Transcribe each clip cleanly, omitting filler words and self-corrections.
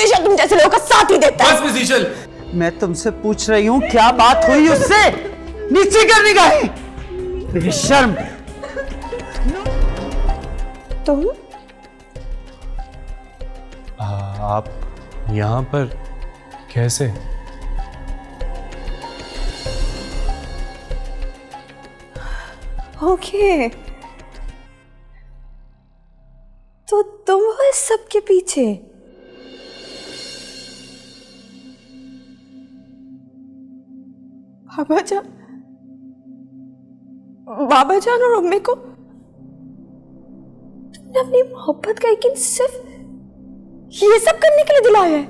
हमेशा तुम जैसे लोगों का साथ ही देता है। बस मिस ईशल, मैं तुमसे पूछ रही हूँ क्या बात हुई उससे? नीचे कर निगाहें, बेशर्म। तुम आप यहाँ पर कैसे? ओके, तो तुम हो इस सब के पीछे। बाबा जान और अम्मी को तुमने अपनी मोहब्बत का यकीन सिर्फ ये सब करने के लिए दिलाया है।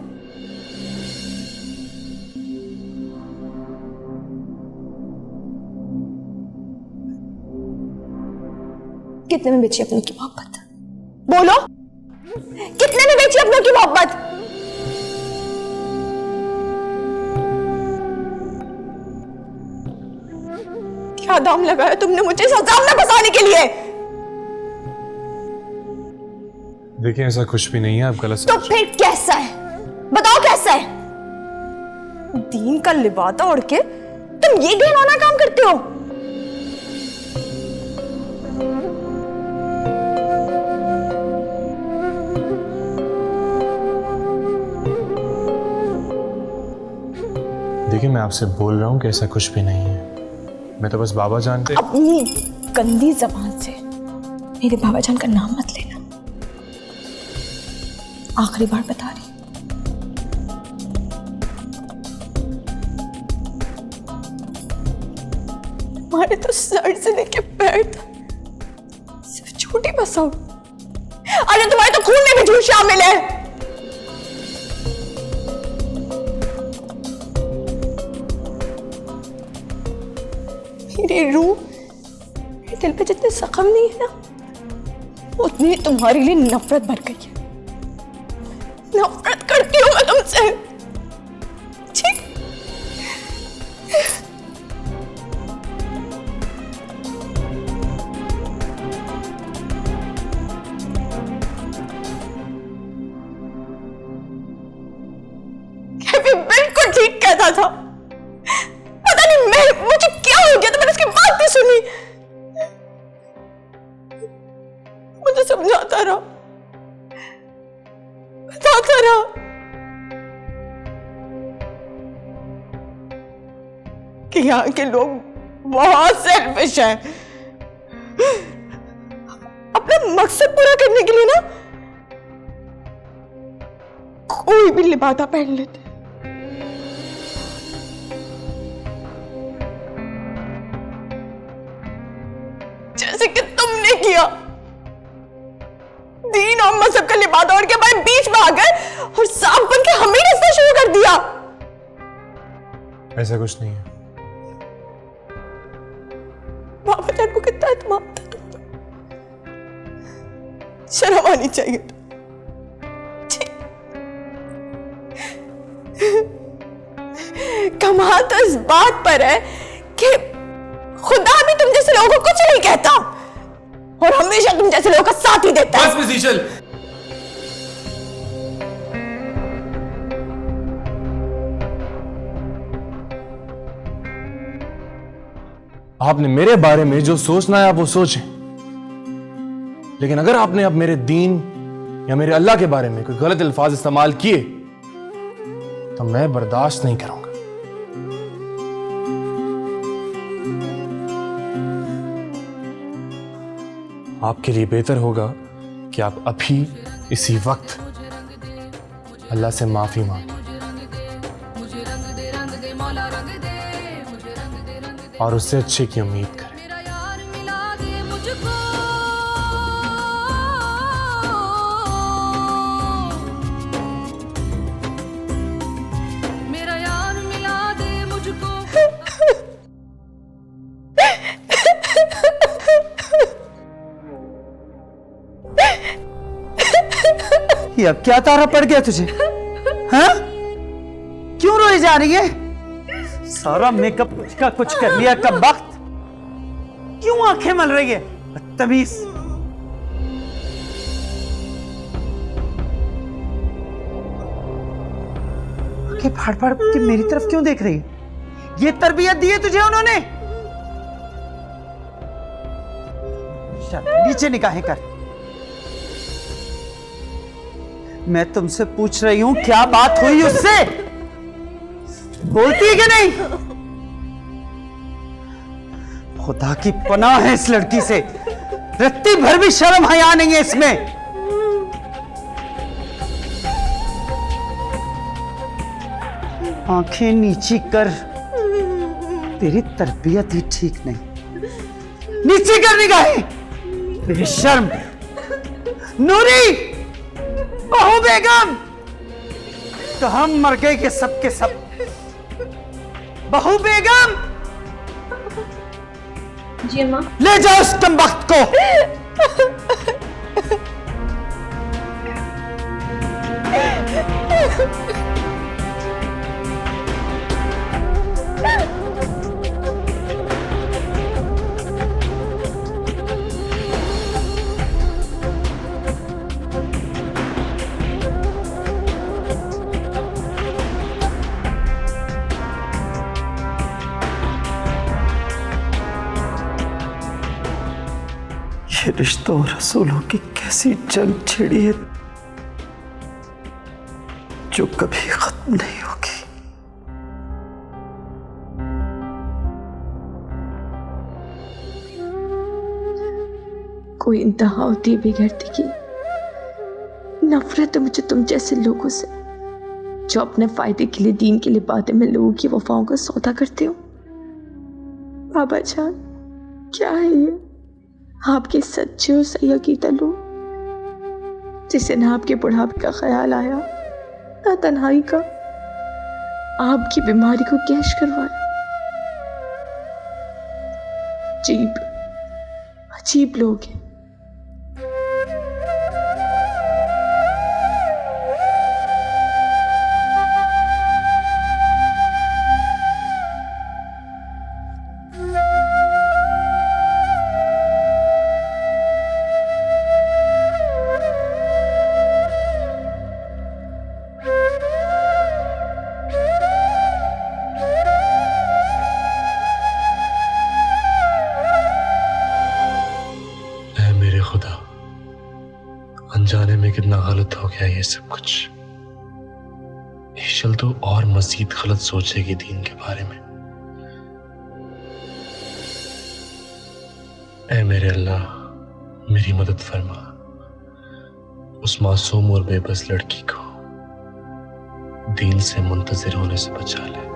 कितने में बेची अपनों की मोहब्बत? बोलो, कितने में बेची अपनों की मोहब्बत? क्या दाम लगाया तुमने मुझे सजाम में फंसाने के लिए? देखिए ऐसा कुछ भी नहीं है, आप गलत तो फिर कैसा है? बताओ कैसा है? दीन का लिबादा ओढ़ के तुम ये घिनौना काम करते हो। देखिए मैं आपसे बोल रहा हूँ कि ऐसा कुछ भी नहीं है। मैं तो बस बाबा जान पे अपनी गंदी जबान से मेरे बाबा जान का नाम मत लेना। आखिरी बार बता रही। हमारे तो सर से लेके पैर तक सिर्फ छोटी बसाओ। अरे तुम्हारे तो खून में भी झूठ शामिल है। मेरी रूह, मेरे दिल पे जितने जख्म नहीं है ना, उतनी तुम्हारे लिए नफरत भर गई है। नफरत करती हूँ मैं तुमसे। ठीक? कैफी बिल्कुल ठीक कहता था। पता नहीं मुझे क्या हो गया तो मैंने उसकी बात नहीं सुनी। मुझे समझाता रहा, बताता रहा। कि यहाँ के लोग बहुत सेल्फिश हैं। अपना मकसद पूरा करने के लिए ना कोई भी लिबादा पहन लेते। जैसे कि तुमने किया। दीन और मजहब का लिबादा ओढ़ के हमारे बीच में आ गए और सांप बन के हमें रास्ता शुरू कर दिया। ऐसा कुछ नहीं है। बाबा जान को कितना एतमाद था तुम पर। शर्म आनी चाहिए। कमाल तो इस बात पर है कि खुदा भी तुम जैसे लोगों को कुछ नहीं कहता और हमेशा तुम जैसे लोगों का साथ ही देता है। बस मिस ईशल, आपने मेरे बारे में जो सोचना है आप वो सोचें, लेकिन अगर आपने अब मेरे दीन या मेरे अल्लाह के बारे में कोई गलत अल्फाज इस्तेमाल किए तो मैं बर्दाश्त नहीं करूंगा। आपके लिए बेहतर होगा कि आप अभी इसी वक्त अल्लाह से माफी मांगें और उससे अच्छे की उम्मीद करें। ये अब क्या तारा पड़ गया तुझे? हाँ? क्यों रोई जा रही है? सारा मेकअप का कुछ कर लिया कब वक्त, क्यों आंखें मल रही है? बदतमीज। आंखें फाड़ फाड़ के मेरी तरफ क्यों देख रही है? ये तरबियत दी है तुझे उन्होंने? चल नीचे निगाहें कर। मैं तुमसे पूछ रही हूं क्या बात हुई उससे? बोलती है कि नहीं? खुदा की पनाह है इस लड़की से, रत्ती भर भी शर्म हया नहीं है इसमें। आंखें नीची कर, तेरी तरबियत ही ठीक नहीं। नीचे कर निगाहें, बेशर्म। नूरी, बहू बेगम, तो हम मर गए के सब के सब। बहू बेगम, जी माँ। ले जाओ उस कमबख्त को। ये रिश्तों और रसूलों की कैसी जंग छिड़ी है जो कभी खत्म नहीं होगी। कोई इंतहा होती है बेगैरती की। नफरत है मुझे तुम जैसे लोगों से जो अपने फायदे के लिए, दीन के लिए बातें में लोगों की वफाओं का सौदा करते हो। बाबा जान, क्या है ये? आपके सच्चे और सही अकीदा लोग जिसे ना आपके बुढ़ापे का ख्याल आया ना तन्हाई का, आपकी बीमारी को कैश करवाया। अजीब अजीब लोग हैं। खुदा, अनजाने में कितना गलत हो गया ये सब कुछ। ईशल तो और मजीद गलत सोचेगी दीन के बारे में। ऐ मेरे अल्लाह, मेरी मदद फरमा, उस मासूम और बेबस लड़की को दीन से मुंतजिर होने से बचा ले।